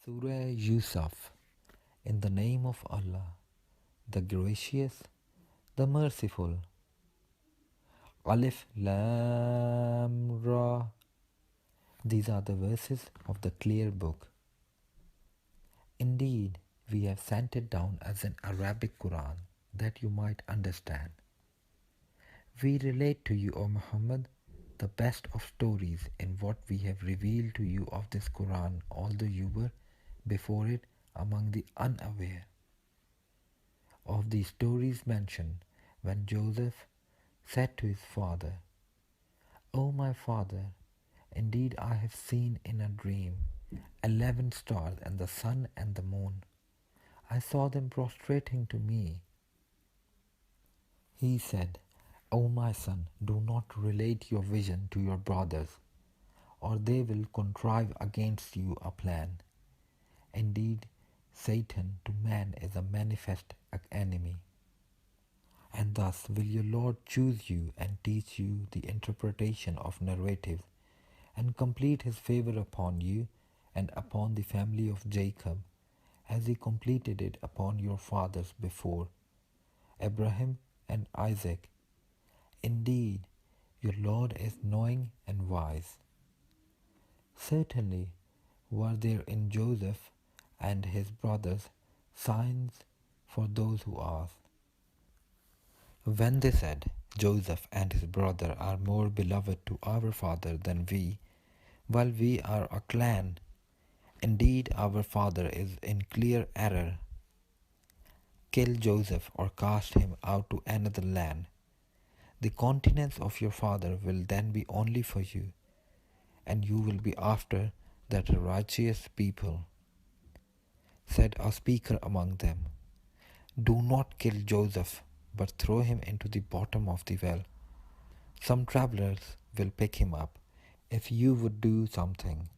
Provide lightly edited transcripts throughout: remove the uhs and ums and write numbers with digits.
Surah Yusuf. In the name of Allah, the Gracious, the Merciful. Alif Lam Ra. These are the verses of the clear book. Indeed, we have sent it down as an Arabic Quran that you might understand. We relate to you, O Muhammad, the best of stories in what we have revealed to you of this Quran, although you were before it among the unaware. Of these stories mentioned when Joseph said to his father, O my father, indeed I have seen in a dream 11 stars and the sun and the moon. I saw them prostrating to me. He said, O my son, do not relate your vision to your brothers, or they will contrive against you a plan. Indeed, Satan to man is a manifest enemy. And thus will your Lord choose you and teach you the interpretation of narratives, and complete his favor upon you and upon the family of Jacob, as he completed it upon your fathers before, Abraham and Isaac. Indeed, your Lord is knowing and wise. Certainly were there in Joseph and his brothers signs for those who asked. When they said, Joseph and his brother are more beloved to our father than we, while we are a clan, indeed our father is in clear error. Kill Joseph or cast him out to another land. The continence of your father will then be only for you, and you will be after that righteous people. Said a speaker among them, Do not kill Joseph, but throw him into the bottom of the well. Some travelers will pick him up if you would do something.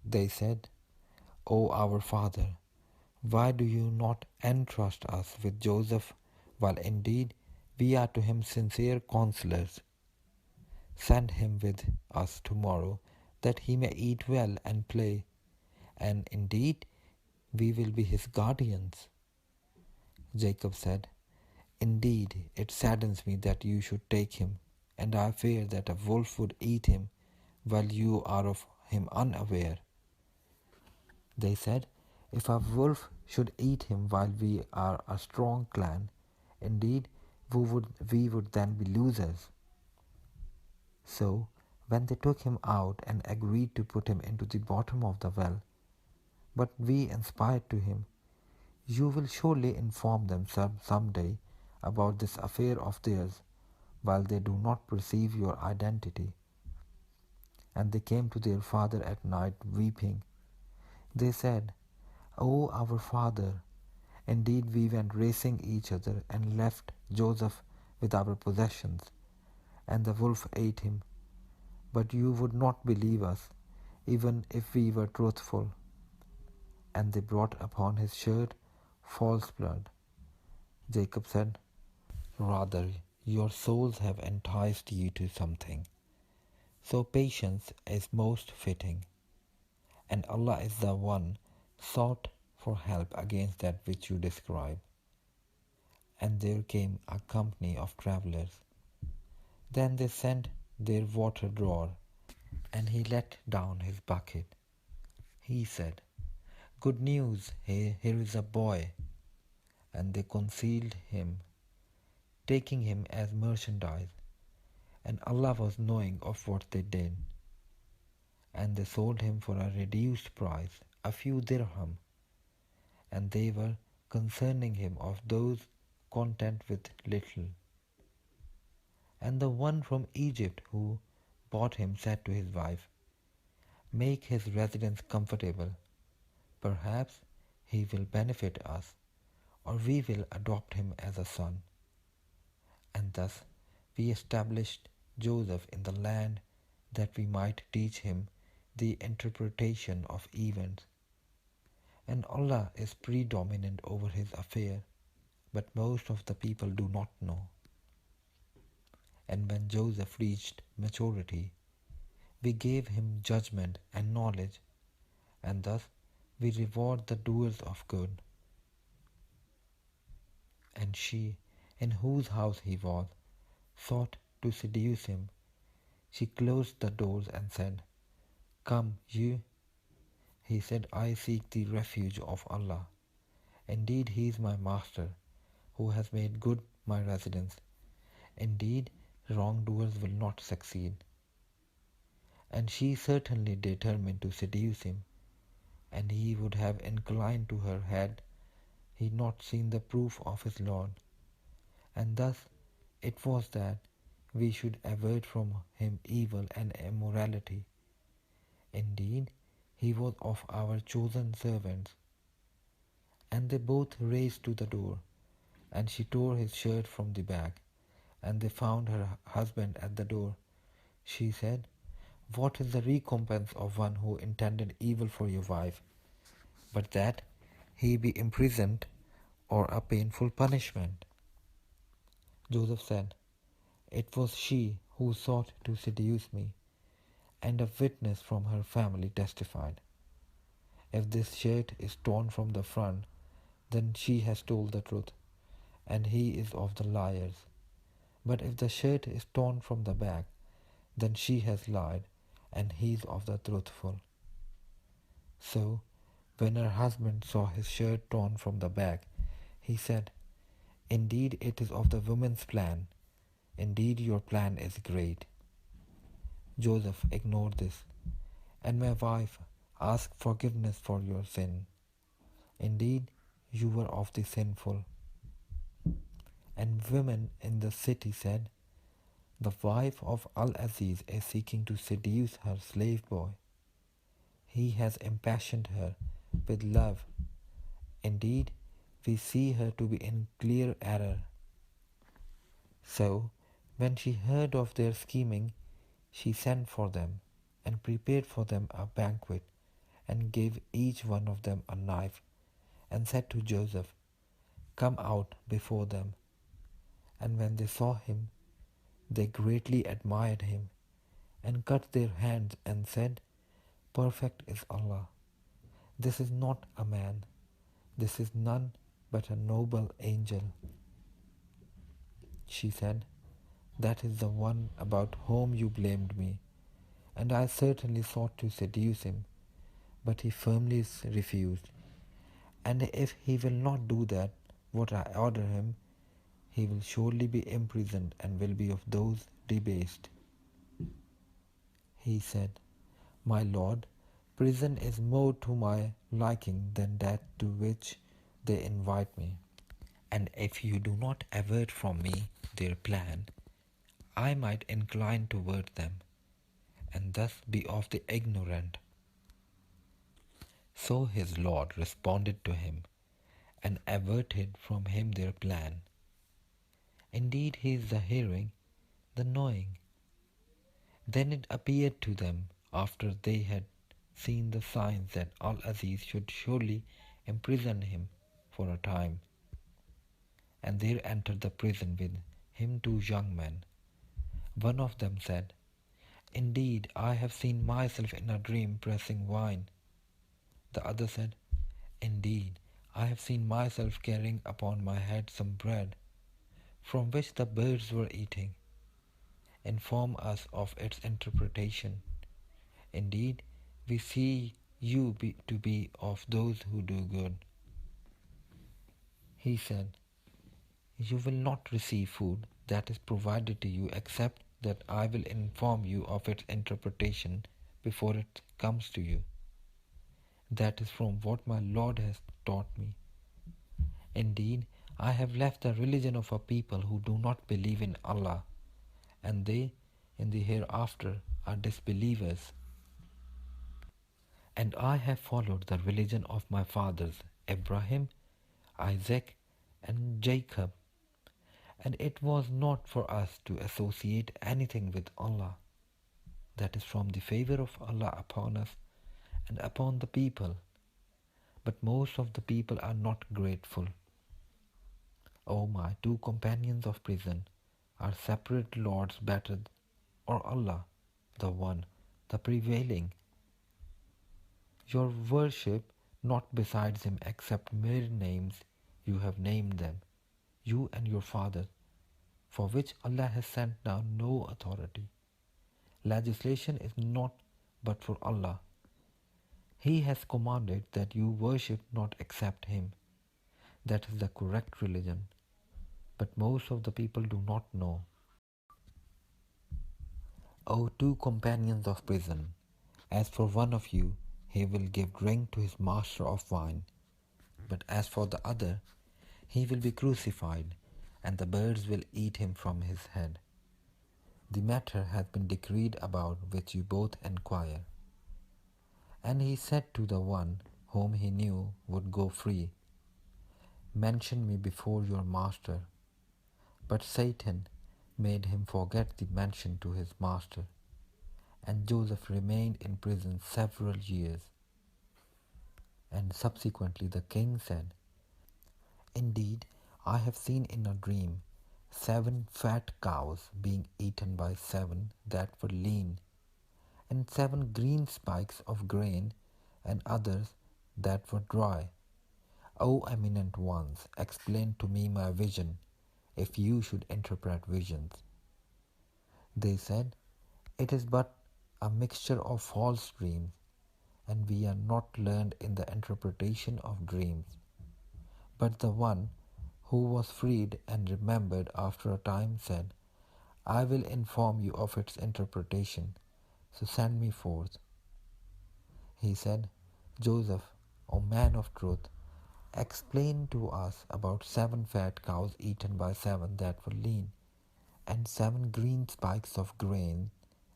They said, O our father, why do you not entrust us with Joseph, while indeed we are to him sincere counselors? Send him with us tomorrow, that he may eat well and play, and indeed we will be his guardians. Jacob said, Indeed, it saddens me that you should take him, and I fear that a wolf would eat him while you are of him unaware. They said, If a wolf should eat him while we are a strong clan, indeed we would then be losers. So, when they took him out and agreed to put him into the bottom of the well, but we inspired to him, You will surely inform them some day about this affair of theirs, while they do not perceive your identity. And they came to their father at night weeping. They said, O our father, indeed we went racing each other and left Joseph with our possessions, and the wolf ate him. But you would not believe us, even if we were truthful. And they brought upon his shirt false blood. Jacob said, Rather, your souls have enticed you to something. So patience is most fitting, and Allah is the one sought for help against that which you describe. And there came a company of travelers. Then they sent their water drawer, and he let down his bucket. He said, Good news, here is a boy. And they concealed him, taking him as merchandise, and Allah was knowing of what they did. And they sold him for a reduced price, a few dirham, and they were concerning him of those content with little. And the one from Egypt who bought him said to his wife, Make his residence comfortable. Perhaps he will benefit us, or we will adopt him as a son. And thus we established Joseph in the land that we might teach him the interpretation of events. And Allah is predominant over his affair, but most of the people do not know. And when Joseph reached maturity, we gave him judgment and knowledge, and thus we reward the doers of good. And she, in whose house he was, sought to seduce him. She closed the doors and said, "Come, you." He said, "I seek the refuge of Allah. Indeed, He is my master, who has made good my residence. Indeed, wrongdoers will not succeed." And she certainly determined to seduce him, and he would have inclined to her had he not seen the proof of his Lord. And thus it was that we should avert from him evil and immorality. Indeed, he was of our chosen servants. And they both raced to the door, and she tore his shirt from the back, and they found her husband at the door. She said, "What is the recompense of one who intended evil for your wife, but that he be imprisoned or a painful punishment?" Joseph said, "It was she who sought to seduce me, and a witness from her family testified. If this shirt is torn from the front, then she has told the truth, and he is of the liars. But if the shirt is torn from the back, then she has lied, and he is of the truthful." So, when her husband saw his shirt torn from the back, he said, "Indeed, it is of the woman's plan. Indeed, your plan is great." Joseph ignored this, and my wife asked forgiveness for your sin. Indeed, you were of the sinful. And women in the city said, "The wife of Al-Aziz is seeking to seduce her slave boy. He has impassioned her with love. Indeed, we see her to be in clear error." So, when she heard of their scheming, she sent for them, and prepared for them a banquet, and gave each one of them a knife, and said to Joseph, "Come out before them." And when they saw him, they greatly admired him, and cut their hands and said, "Perfect is Allah. This is not a man. This is none but a noble angel." She said, "That is the one about whom you blamed me, and I certainly sought to seduce him, but he firmly refused. And if he will not do that what I order him, he will surely be imprisoned and will be of those debased." He said, "My lord, prison is more to my liking than that to which they invite me. And if you do not avert from me their plan, I might incline toward them, and thus be of the ignorant." So his lord responded to him, and averted from him their plan. Indeed, he is the hearing, the knowing. Then it appeared to them, after they had seen the signs, that Al-Aziz should surely imprison him for a time. And there entered the prison with him two young men. One of them said, "Indeed, I have seen myself in a dream pressing wine." The other said, "Indeed, I have seen myself carrying upon my head some bread, from which the birds were eating. Inform us of its interpretation. Indeed, we see you to be of those who do good." He said, "You will not receive food that is provided to you except that I will inform you of its interpretation before it comes to you. That is from what my Lord has taught me. Indeed, I have left the religion of a people who do not believe in Allah, and they in the hereafter are disbelievers. And I have followed the religion of my fathers, Abraham, Isaac, and Jacob, and it was not for us to associate anything with Allah. That is from the favor of Allah upon us and upon the people, but most of the people are not grateful. O my two companions of prison, are separate lords better, or Allah, the one, the prevailing? Your worship not besides him except mere names you have named them, you and your father, for which Allah has sent down no authority. Legislation is not but for Allah. He has commanded that you worship not except Him. That is the correct religion. But most of the people do not know. O two companions of prison, as for one of you, he will give drink to his master of wine, but as for the other, he will be crucified, and the birds will eat him from his head. The matter has been decreed about which you both inquire. And he said to the one whom he knew would go free, mention me before your master. But Satan made him forget the mention to his master, and Joseph remained in prison several years. And subsequently the king said, indeed, I have seen in a dream 7 fat cows being eaten by 7 that were lean, and 7 green spikes of grain, and others that were dry. O eminent ones, explain to me my vision, if you should interpret visions. They said, it is but a mixture of false dreams, and we are not learned in the interpretation of dreams. But the one who was freed and remembered after a time said, I will inform you of its interpretation, so send me forth. He said, Joseph, O man of truth, explain to us about 7 fat cows eaten by 7 that were lean, and 7 green spikes of grain,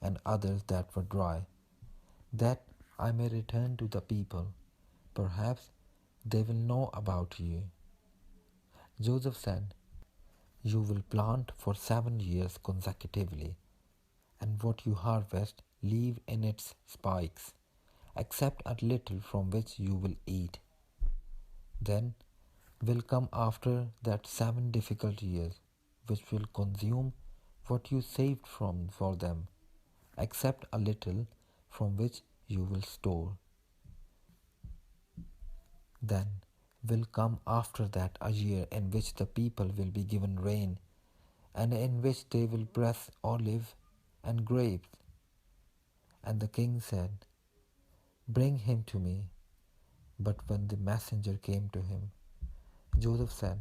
and others that were dry, that I may return to the people. Perhaps they will know about you. Joseph said, you will plant for 7 years consecutively, and what you harvest leave in its spikes, except a little from which you will eat. Then will come after that 7 difficult years, which will consume what you saved from for them, except a little from which you will store. Then will come after that a year in which the people will be given rain, and in which they will press olive and grapes. And the king said, bring him to me. But when the messenger came to him, Joseph said,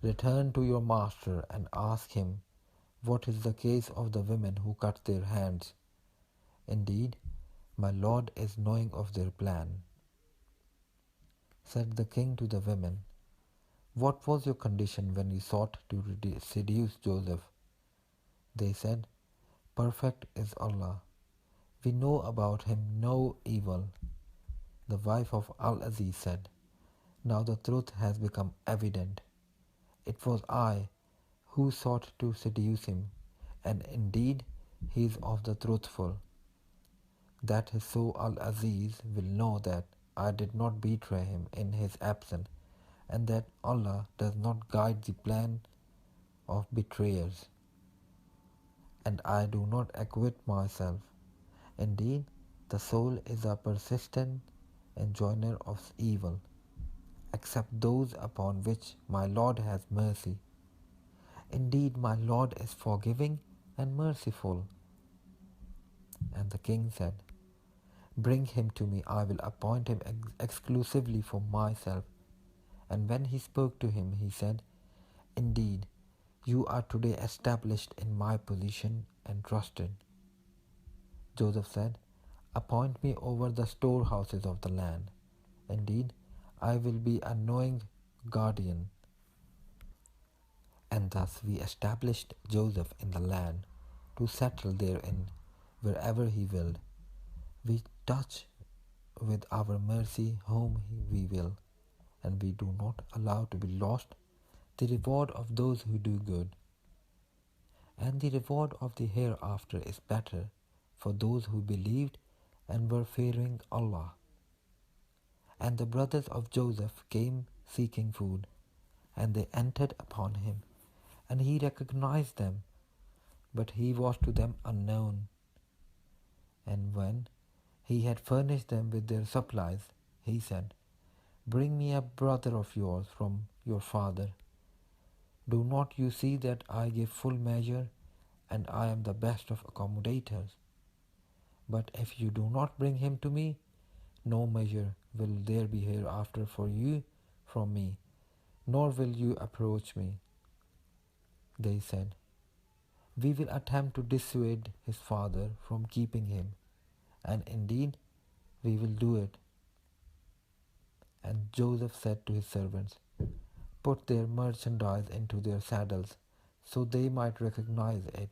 return to your master and ask him what is the case of the women who cut their hands. Indeed, my lord is knowing of their plan. Said the king to the women, what was your condition when you sought to seduce Joseph? They said, perfect is Allah. We know about him no evil. The wife of Al-Aziz said, now the truth has become evident. It was I who sought to seduce him, and indeed he is of the truthful. That his so Al-Aziz will know that I did not betray him in his absence, and that Allah does not guide the plan of betrayers. And I do not acquit myself. Indeed, the soul is a persistent enjoiner of evil, except those upon which my Lord has mercy. Indeed, my Lord is forgiving and merciful. And the king said, bring him to me, I will appoint him exclusively for myself. And when he spoke to him, he said, indeed, you are today established in my position and trusted. Joseph said, appoint me over the storehouses of the land. Indeed, I will be a knowing guardian. And thus we established Joseph in the land to settle therein wherever he willed. We touch with our mercy whom we will, and we do not allow to be lost the reward of those who do good. And the reward of the hereafter is better for those who believed and were fearing Allah. And the brothers of Joseph came seeking food, and they entered upon him, and he recognized them, but he was to them unknown. And when he had furnished them with their supplies, he said, Bring me a brother of yours from your father. Do not you see that I give full measure, and I am the best of accommodators? But if you do not bring him to me, no measure will there be hereafter for you from me, nor will you approach me. They said, we will attempt to dissuade his father from keeping him, and indeed we will do it. And Joseph said to his servants, put their merchandise into their saddles, so they might recognize it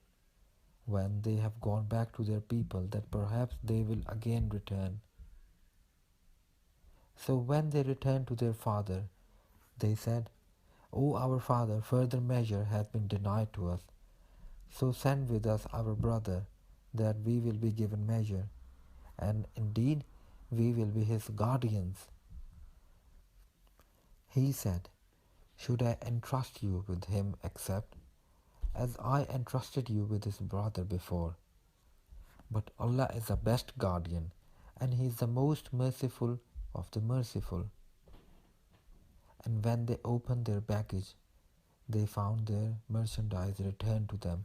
when they have gone back to their people, that perhaps they will again return. So when they returned to their father, they said, O our father, further measure has been denied to us. So send with us our brother, that we will be given measure, and indeed we will be his guardians. He said, should I entrust you with him except as I entrusted you with his brother before? But Allah is the best guardian, and He is the most merciful of the merciful. And when they opened their baggage, they found their merchandise returned to them.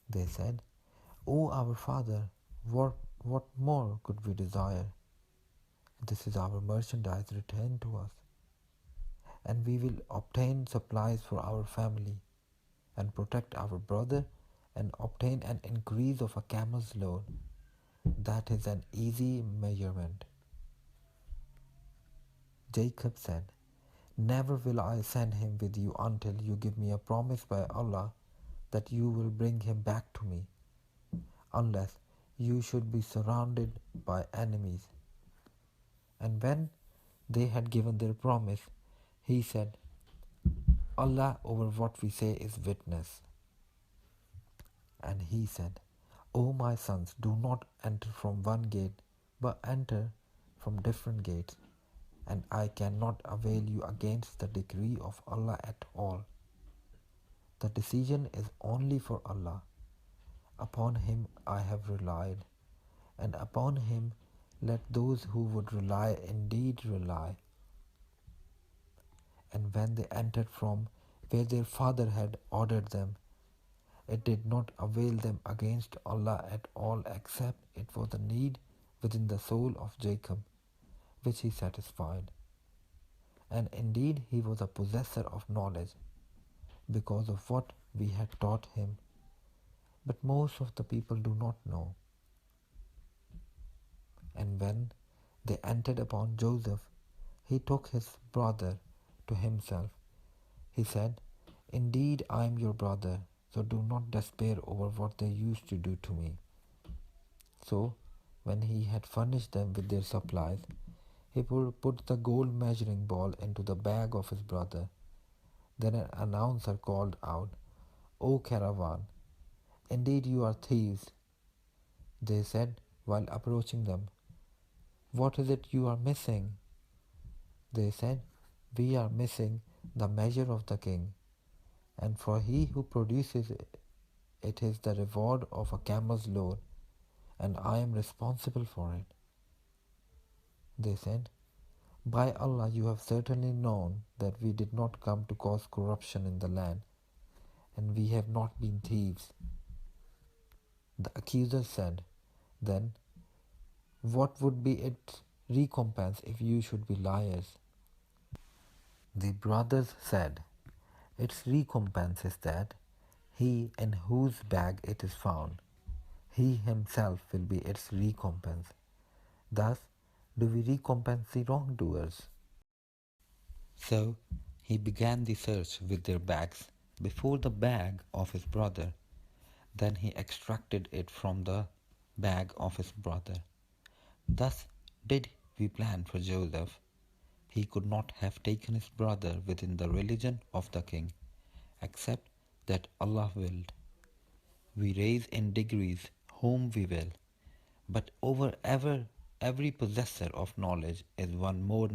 They said, O our father, what more could we desire? This is our merchandise returned to us, and we will obtain supplies for our family, and protect our brother, and obtain an increase of a camel's load. That is an easy measurement. Jacob said, never will I send him with you until you give me a promise by Allah that you will bring him back to me, unless you should be surrounded by enemies. And when they had given their promise, he said, Allah over what we say is witness. And he said, O my sons, do not enter from one gate, but enter from different gates, and I cannot avail you against the decree of Allah at all. The decision is only for Allah. Upon Him I have relied, and upon Him let those who would rely indeed rely. And when they entered from where their father had ordered them, it did not avail them against Allah at all, except it was a need within the soul of Jacob, which he satisfied. And indeed he was a possessor of knowledge, because of what we had taught him. But most of the people do not know. And when they entered upon Joseph, he took his brother to himself. He said, indeed I am your brother, so do not despair over what they used to do to me. So when he had furnished them with their supplies, he put the gold measuring ball into the bag of his brother. Then an announcer called out, O caravan, indeed you are thieves. They said while approaching them, what is it you are missing? They said, we are missing the measure of the king, and for he who produces it is the reward of a camel's load, and I am responsible for it. They said, by Allah, you have certainly known that we did not come to cause corruption in the land, and we have not been thieves. The accuser said, then what would be its recompense if you should be liars? The brothers said, its recompense is that he in whose bag it is found, he himself will be its recompense. Thus do we recompense the wrongdoers. So he began the search with their bags before the bag of his brother. Then he extracted it from the bag of his brother. Thus did we plan for Joseph. He could not have taken his brother within the religion of the king, except that Allah willed. We raise in degrees whom we will, but over every possessor of knowledge is one more